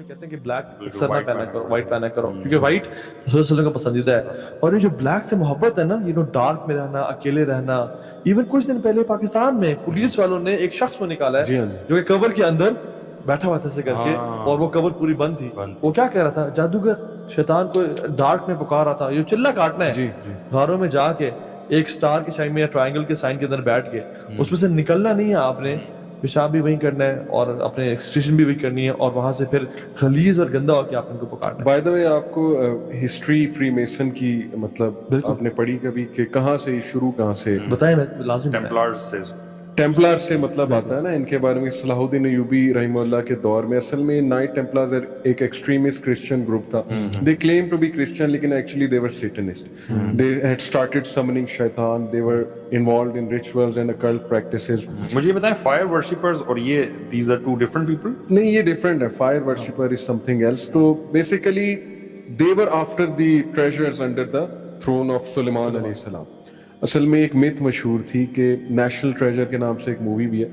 کہتے ہیں کہ بلیک اکثر نہ پہنا کرو, وائٹ پہنا کرو, کیونکہ وائٹ رسول صلی اللہ علیہ وسلم کا پسندیدہ ہے. اور یہ جو بلیک سے محبت ہے نا, ڈارک میں رہنا, اکیلے رہنا. ایون کچھ دن پہلے پاکستان میں پولیس والوں نے ایک شخص کو نکالا ہے جو کہ قبر کے اندر بیٹھا ہوا تھا ایسے کر کے, اور وہ قبر پوری بند تھی. وہ کیا کہہ رہا تھا, جادوگر شیطان کو ڈارک میں پکار رہا تھا, یہ چلا کاٹنا ہے. غاروں میں جا کے ایک سٹار کے شائن میں یا ٹرائنگل کے سائن کے اندر بیٹھ کے اس میں سے نکلنا نہیں ہے آپ نے, پیشاب بھی وہیں کرنا ہے اور اپنے ایکسکریشن بھی وہی کرنی ہے, اور وہاں سے پھر خلیز اور گندا ہو کے آپ ان کو پکارنا ہے. بائی دا وے, آپ کو ہسٹری فری میسن کی مطلب آپ نے پڑھی کبھی کہ کہاں سے شروع, کہاں سے بتائیں, میں لازم ٹیمپلار سے مطلب آتا ہے نا. ان کے بارے میں صلاح الدین ایوبی رحمہ اللہ کے دور میں اصل میں نائٹ ٹیمپلارز ایک ایکسٹریمسٹ کرسچن گروپ تھا. They claim to be Christian لیکن actually they were Satanist. They had started summoning شیطان, they were involved in rituals and occult practices. مجھے یہ بتائیں, فائر ورشپرز اور یہ these are two different people? نہیں, یہ ڈفرنٹ ہے. Fire worshipper is something else. تو basically they were after the treasures under the throne of Sulaiman علیہ السلام. اصل میں ایک میتھ مشہور تھی کہ نیشنل ٹریجر کے نام سے ایک مووی بھی ہے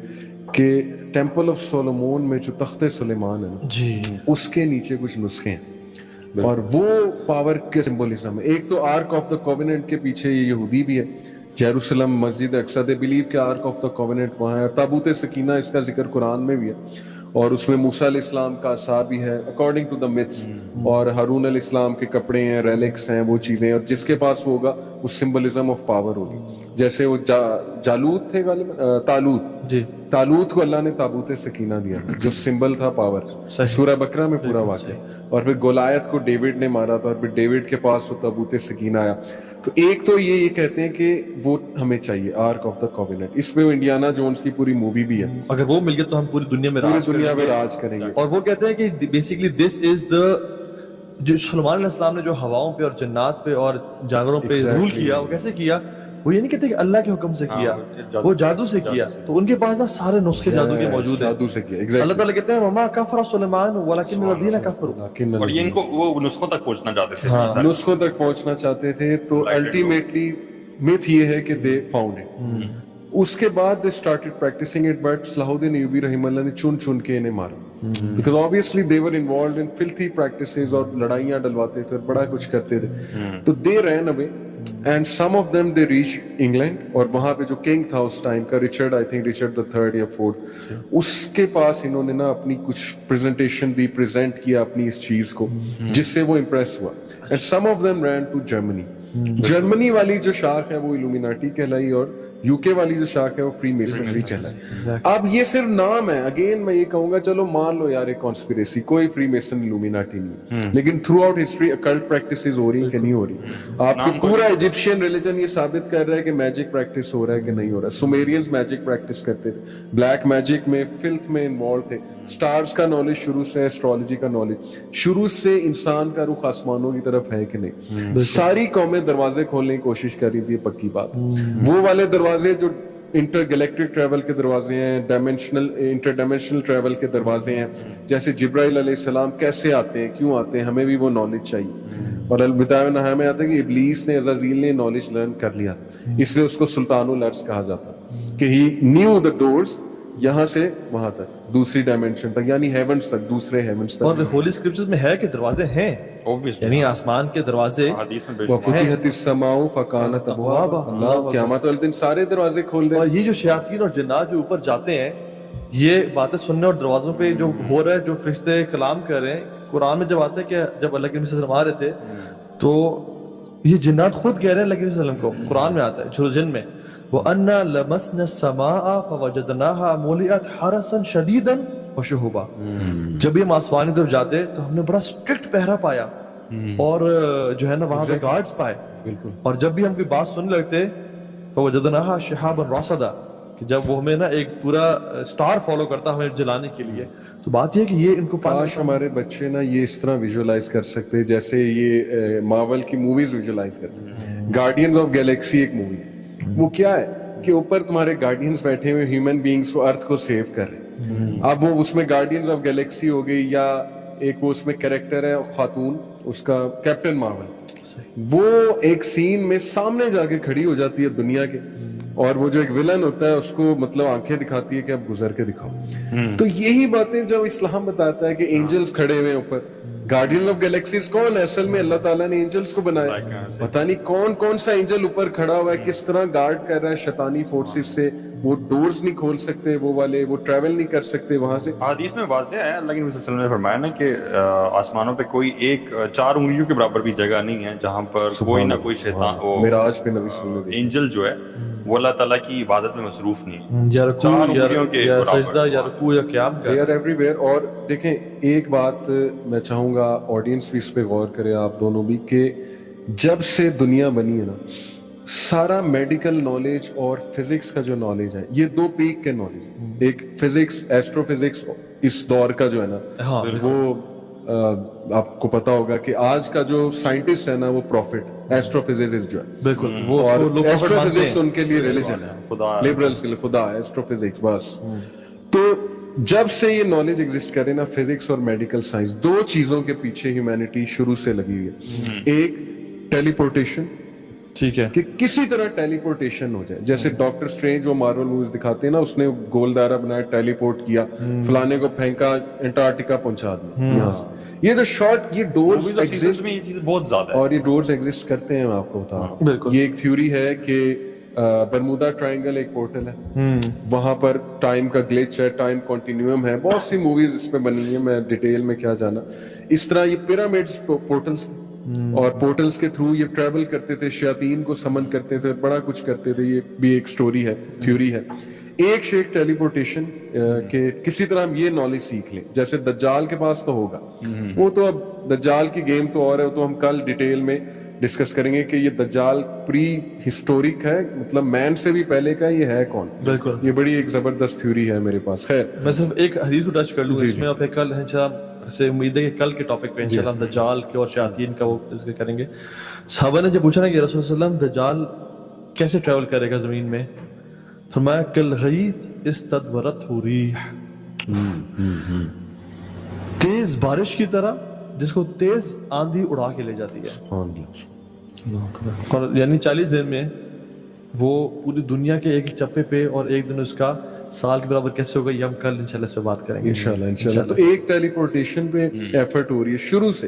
کہ ٹیمپل آف سولومون میں جو تخت سلیمان ہے اس کے نیچے کچھ نسخے ہیں, اور وہ پاور کے سمبولزم ہے. ایک تو آرک آف دا کووننٹ کے پیچھے یہ یہودی بھی ہے, Jerusalem Masjid Aqsa, they believe کہ آرک آف دا کووننٹ وہاں ہے. تابوت سکینہ اس کا ذکر قرآن میں بھی ہے, اور اس میں موسیٰ علیہ السلام کا عصا بھی ہے اکارڈنگ ٹو دا میتھس, اور ہارون علیہ السلام کے کپڑے ہیں, ریلکس ہیں, وہ چیزیں, اور جس کے پاس وہ ہوگا وہ سمبلزم آف پاور ہوگی. جیسے وہ جالوت تھے تالوت کو اللہ نے تابوت سکینہ دیا جو سمبل تھا پاور, سورہ بقرہ میں پورا واقعہ. اور پھر گولیت کو ڈیوڈ نے مارا تھا, اور پھر ڈیوڈ کے پاس وہ تابوت سکینہ آیا. تو ایک تو یہ کہتے ہیں کہ وہ ہمیں چاہیے آرک آف دا کووننٹ. اس میں وہ انڈیانا جونز کی پوری مووی بھی ہے, اگر وہ مل گیا تو ہم پوری دنیا میں راج کریں گے. اور وہ کہتے ہیں کہ بیسیکلی دس از دا, جو سلیمان علیہ السلام نے جو ہواؤں پہ اور جنات پہ اور جانوروں پہ رول کیا, وہ کیسے کیا؟ وہ یہ نہیں کہتے کہ اللہ کے حکم سے کیا, وہ جادو سے کیا. تو ان کے پاس نا سارے نسخے جادو کے موجود ہیں, جادو سے کیا. اللہ تعالیٰ کہتے ہیں وما کفر سلیمان ولکن الذین کفروا, اور یہ ان کو وہ نسخوں تک پہنچنا چاہتے تھے, نسخوں تک پہنچنا چاہتے تھے. تو الٹیمیٹلی میتھ یہ ہے کہ دے فاؤنڈ اٹ. اس کے بعد they started practising it, but Salahuddin Ayubi رحمہ اللہ نے چن کے انہیں مارا, because obviously they were involved in filthy practices, اور لڑائیاں ڈلواتے تھے اور بڑا کچھ کرتے تھے. تو they ran away and some of them they reached England, اور وہاں پہ جو کنگ تھا اس ٹائم کا Richard, I think Richard the third یا fourth, اس کے پاس انہوں نے نا اپنی کچھ پریزنٹیشن دی, پریزنٹ کیا اپنی اس چیز کو, جس سے وہ امپریس ہوا. and some of them ran to Germany. Germany والی جو شاخ ہے وہ الومیناٹی کہلائی, اور یو کے والی جو شاخ ہے وہ فری میسنری کہلائی. اب یہ صرف نام ہے. اگین میں یہ کہوں گا چلو مان لو یار ایک کانسپیریسی, کوئی فری میسن الومیناٹی نہیں, لیکن through out history occult practices ہو رہی ہیں کہ نہیں ہو رہی. آپ کو پورا ایجپشین ریلیجن یہ ثابت کر رہا ہے کہ میجک پریکٹس ہو رہا ہے کہ نہیں ہو رہا. سومیرینز میجک پریکٹس کرتے تھے, بلیک میجک میں فلتھ میں انوالو تھے. سٹارز کا نالج شروع سے, ایسٹرالوجی کا نالج شروع سے, انسان کا رخ آسمانوں کی طرف ہے کہ نہیں. ساری قومیں دروازے کھولنے کی کوشش کر رہی تھی, پکی بات. وہ والے دروازے جو انٹر گلیکٹک ٹریول کے دروازے ہیں, انٹر ڈائمینشنل ٹریول کے دروازے ہیں, جیسے جبرائیل علیہ السلام کیسے آتے ہیں, کیوں آتے ہیں, ہمیں بھی وہ نالج چاہیے. اور البدایہ والنہایہ میں آتا ہے کہ ابلیس نے, عزازیل نے نالج لرن کر لیا, اس لیے اس کو سلطان الارض کہا جاتا کہ ہی نیو دا ڈورز, یہاں سے وہاں تک, دوسری ڈائمینشن تک, یعنی ہیونز تک, دوسرے ہیونز تک. اور ہولی اسکرپچرز میں ہے کہ دروازے ہیں, یعنی آسمان کے دروازے. وفتحت السماء فکانت ابوابا, اللہ قیامت والدن سارے دروازے کھول دیں. اور یہ جو شیاطین اور جنات جو اوپر جاتے ہیں, یہ باتیں سننے اور دروازوں پہ جو ہو رہا ہے, جو فرشتے کلام کر رہے ہیں, قرآن میں جب آتا ہے کہ جب اللہ کے نبی صلی اللہ علیہ وسلم آ رہے تھے تو یہ جنات خود کہہ رہے ہیں اللہ کے نبی صلی اللہ علیہ وسلم کو, قرآن میں آتا ہے جو جن میں وَأَنَّا لَمَسْنَا السَّمَاءَ فَوَجَدْنَاهَا مُلِئَتْ حَرَسًا شَدِيدًا وَشُهُبًا. جب یہ آسمان کی طرف جاتے تو ہم نے بڑا اسٹرکٹ پہرا پایا, اور جو ہے نا وہاں پہ گارڈز پائے. اور جب بھی ہم کوئی بات سننے لگتے فَوَجَدْنَاهَا شِهَابًا رَصَدًا, کہ جب وہ ہمیں نا ایک پورا سٹار فالو کرتا ہمیں جلانے کے لیے. تو بات یہ ہے کہ یہ ان کو کاش ہمارے بچے نا یہ اس طرح ویژولائز کر سکتے جیسے یہ مارول کی موویز ویژولائز کرتے ہیں. گارڈینز آف گیلیکسی ایک مووی, وہ کیا ہے کہ اوپر تمہارے گارڈینز بیٹھے ہوئے ہیومن بینگز کو ارتھ کو سیو کر رہے ہیں. اب وہ اس میں گارڈینز آف گیلیکسی ہو گئی, یا ایک وہ اس میں کریکٹر ہے خاتون, اس کا کیپٹن مارول, وہ ایک سین میں سامنے جا کے کھڑی ہو جاتی ہے دنیا کے, اور وہ جو ایک ولن ہوتا ہے اس کو مطلب آنکھیں دکھاتی ہے کہ اب گزر کے دکھاؤ. تو یہی باتیں جب اسلام بتاتا ہے کہ اینجلز کھڑے ہوئے اوپر, گارڈین آف گیلیکسیز کون ہے اصل میں؟ اللہ تعالیٰ نے اینجلز کو بنایا. پتہ نہیں کون کون سا اینجل اوپر کھڑا ہوا ہے, کس طرح گارڈ کر رہا ہے شیطانی فورسز سے. وہ ڈورز نہیں کھول سکتے وہ والے, وہ ٹریول نہیں کر سکتے وہاں سے. حدیث میں واضح ہے, اللہ کے نبی صلی اللہ علیہ وسلم نے فرمایا نا کہ آسمانوں پہ کوئی ایک 4 انگلیوں کے برابر بھی جگہ نہیں ہے جہاں پر کوئی نہ کوئی شیطان وہ معراج پہ نبی صلی اللہ علیہ وسلم اینجل جو ہے وہ اللہ تعالیٰ کی عبادت میں مصروف نہیں ہے. یا رکوع 4 انگلیوں کے یا برابر. سجدہ یا رکوع یا قیام They کر. are everywhere. اور دیکھیں ایک بات میں چاہوں گا آڈینس بھی اس پہ غور کرے, آپ دونوں بھی, کہ جب سے دنیا بنی ہے نا سارا میڈیکل نالج اور فزکس کا جو نالج ہے یہ 2 پیک کے نالج ہیں. ایک فزکس, ایسٹرو فزکس اس دور کا جو ہے نا وہ آپ کو پتا ہوگا کہ آج کا جو سائنٹسٹ ہے نا وہ پروفٹ ایسٹرو فزکس جو ہے, بالکل وہ اور لوگ ایسٹرو مانتے فزکس ہیں. ان کے لیے ریلیجن ہے, خدا لبرلز کے لیے خدا ہے ایسٹرو فزکس بس. تو جب سے یہ نالج ایگزسٹ کرے نا فزکس اور میڈیکل سائنس, 2 چیزوں کے پیچھے ہیومینٹی شروع سے لگی ہوئی ہے. ایک ٹیلی پورٹیشن, ٹھیک ہے, کہ کسی طرح ٹیلی پورٹیشن ہو جائے. جیسے ڈاکٹر اسٹرینج وہ مارول موویز دکھاتے ہیں نا, اس نے گول دائرہ بنایا, ٹیلی پورٹ کیا, فلانے کو پھینکا, انٹارکٹیکا پہنچا دیا یہاں سے. یہ جو شارٹ یہ ڈورز سیزنز میں یہ چیز بہت زیادہ ہے, اور یہ ڈورز ایگزسٹ کرتے ہیں, میں آپ کو بتا رہا ہوں. بالکل. یہ ایک تھیوری ہے کہ برمودا ٹرائنگل ایک پورٹل ہے, وہاں پر ٹائم کا گلچ ہے, ٹائم کنٹینیوم ہے. بہت سی موویز اس پہ بنی ہیں, میں ڈیٹیل میں کیا جانا. اس طرح یہ پیرامڈس پورٹلز تھے, اور پورٹلز کے تھرو یہ ٹریول کرتے تھے, شیاطین کو سمن کرتے تھے, بڑا کچھ کرتے تھے. یہ بھی ایک سٹوری ہے, تھیوری ہے. ایک شیک ٹیلی پورٹیشن, کہ کسی طرح ہم یہ نالج سیکھ لیں. جیسے دجال کے پاس تو ہوگا, وہ تو اب دجال کی گیم تو اور ہے, وہ تو ہم کل ڈیٹیل میں ڈسکس کریں گے کہ یہ دجال پری ہسٹورک ہے, مطلب مین سے بھی پہلے کا, یہ ہے کون. بالکل. یہ بڑی ایک زبردست تھیوری ہے میرے پاس. خیر میں صرف ایک حدیث کو ٹچ کر لوں اس میں, اور پھر کل انشاءاللہ سے امید ہے کہ کل کے ٹاپک پہ انشاءاللہ ہم دجال کے اور شیاطین کا وہ ذکر کریں گے. صحابہ نے جب پوچھا نا کہ رسول اللہ صلی اللہ علیہ وسلم دجال کیسے ٹریول کرے گا زمین میں, فرمایا کالغیث استدبرت ریح, تیز بارش کی طرح جس کو تیز آندھی اڑا کے لے جاتی ہے. اور یعنی 40 دن میں وہ پوری دنیا کے ایک چپے پہ, اور ایک دن اس کا سال کے برابر کیسے ہوگا, یہ ہم کل انشاءاللہ اس پہ بات کریں گے انشاءاللہ. تو ایک ٹیلی پورٹیشن پہ ایفرٹ ہو رہی ہے شروع سے.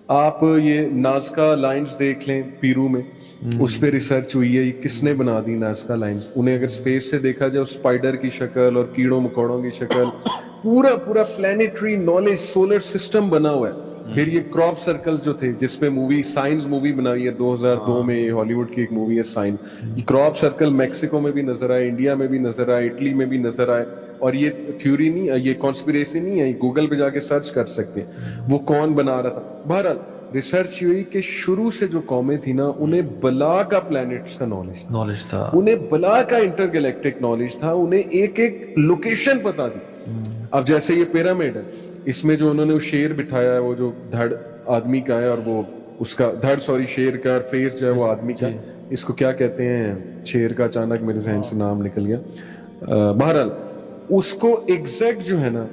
آپ یہ نازکا لائنز دیکھ لیں پیرو میں, اس پہ ریسرچ ہوئی ہے. یہ کس نے بنا دی نازکا لائنز؟ انہیں اگر اسپیس سے دیکھا جائے, اسپائڈر کی شکل اور کیڑوں مکوڑوں کی شکل, پورا پلانیٹری نالج سولر سسٹم بنا ہوا ہے. پھر یہ کراپ سرکل جو تھے جس پہ مووی سائنس مووی بنائی ہے 2002 میں, ہالی ووڈ کی ایک مووی ہے سائن. یہ کراپ سرکل میکسیکو میں بھی نظر آئے, انڈیا میں بھی نظر آئے, اٹلی میں بھی نظر آئے. اور یہ تھیوری نہیں, یہ کانسپیریسی نہیں ہے, گوگل پہ جا کے سرچ کر سکتے ہیں وہ کون بنا رہا تھا. بہرحال ریسرچ ہوئی کہ شروع سے جو قومیں تھیں نا انہیں بلا کا پلانٹس کا نالج تھا, انہیں بلا کا انٹر گلیکٹک نالج تھا, انہیں ایک ایک لوکیشن پتا تھی. اب جیسے یہ پیرامڈ ہے, اس میں جو انہوں نے وہ شیر بٹھایا ہے, وہ جو دھڑ آدمی کا ہے, اور وہ اس کا دھڑ شیر کا, اور فیس جو ہے وہ آدمی کا. اس کو کیا کہتے ہیں شیر کا, اچانک میرے ذہن سے نام نکل گیا. بہرحال اس کو ایگزیکٹ جو ہے نا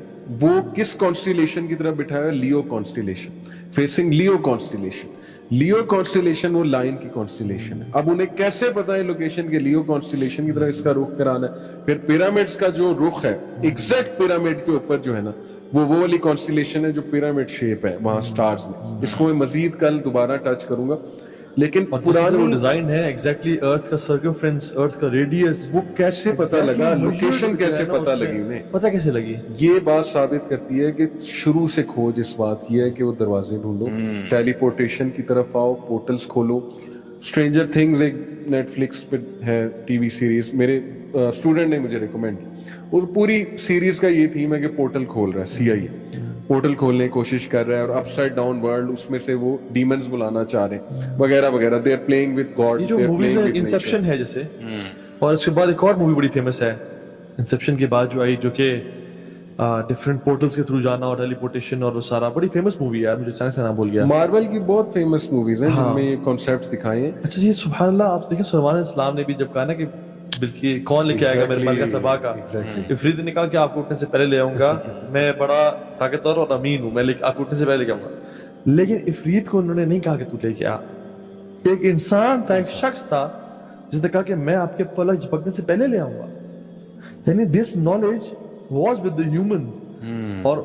وہ کس کانسٹیلیشن کی طرف بٹھایا ہے, لیو کانسٹیلیشن, فیسنگ لیو کانسٹیلیشن. لیو کانسٹیلیشن وہ لائن کی کانسٹیلیشن ہے. اب انہیں کیسے پتا ہے لوکیشن کے لیو کانسٹیلیشن کی طرف اس کا رخ کرانا ہے. پھر پیرامڈس کا جو رخ ہے ایگزیکٹ پیرامڈ کے اوپر جو ہے نا وہ والی کانسٹیلیشن ہے جو پیرامڈ شیپ ہے وہاں سٹارز میں. اس کو میں مزید کل دوبارہ ٹچ کروں گا. لیکن پرانی ڈیزائن ہے ایگزیکٹلی ارتھ کا سرکمفرنس, ارتھ کا ریڈیس, وہ کیسے پتا لگا, لوکیشن کیسے پتا لگی انہیں, پتہ کیسے لگی؟ یہ بات ثابت کرتی ہے کہ شروع سے کھوج اس بات کی ہے کہ وہ دروازے ڈھونڈو, ٹیلی پورٹیشن کی طرف آؤ, پورٹلز کھولو. اسٹرینجر تھنگز ایک نیٹ فلکس پہ ہے ٹی وی سیریز, میرے اسٹوڈنٹ نے مجھے ریکمینڈ کی. اور پوری سیریز کا یہ تھیم ہے کہ پورٹل کھول رہا ہے, CIA پورٹل کھولنے کی کوشش کر رہا ہے, اور اپ سائڈ ڈاؤن ورلڈ اس میں سے وہ ڈیمنز بلانا چاہ رہے ہیں وغیرہ وغیرہ. They are playing with God. یہ جو موویز ہے انسیپشن ہے جیسے, اور اس کے بعد ایک اور مووی بڑی فیمس ہے انسیپشن کے بعد جو آئی, جو کہ ڈفرینٹ پورٹلز کے تھرو جانا اور ٹیلی پورٹیشن, اور وہ سارا بڑی فیمس مووی ہے, مجھے اچانک سے نام بھول گیا. مارول کی بہت فیمس موویز ہیں جن میں یہ کانسیپٹس دکھائے ہیں. اچھا یہ سبحان اللہ, آپ دیکھیں سلیمان علیہ السلام نے بھی جب کہا نا کہ بلکہ کون لے کے آئے گا میرے ملکہ سبا کا, عفریت نے کہا کہ آپ کو اٹھنے سے پہلے لے آؤں گا, میں بڑا طاقتور اور امین ہوں, میں آپ کو اٹھنے سے پہلے لے کے آؤں گا. لیکن عفریت کو انہوں نے نہیں کہا کہ تو لے کے آ, ایک انسان تھا, ایک شخص تھا جس نے کہا کہ میں آپ کے پلک جھپکنے سے پہلے لے آؤں گا. یعنی this knowledge was with the humans, اور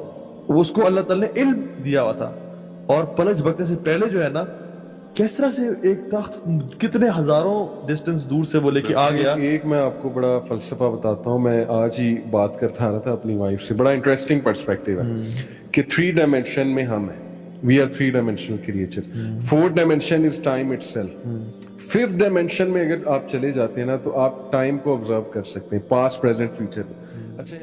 اس کو اللہ تعالی نے علم دیا ہوا تھا. اور پلک جھپکنے سے پہلے جو ہے نا کس طرح سے ایک تخت کتنے ہزاروں ڈسٹینس دور سے وہ لے کے آ گیا. ایک میں آپ کو بڑا فلسفہ بتاتا ہوں, میں آج ہی بات کرتا رہا تھا اپنی وائف سے, بڑا انٹرسٹنگ پرسپیکٹیو ہے کہ 3 ڈائمینشن میں ہم ہیں, we are 3 dimensional creature, 4th dimension is time itself, 5th dimension میں اگر آپ چلے جاتے ہیں نا تو آپ ٹائم کو آبزرو کر سکتے ہیں, پاسٹ پریزنٹ فیوچر. اچھا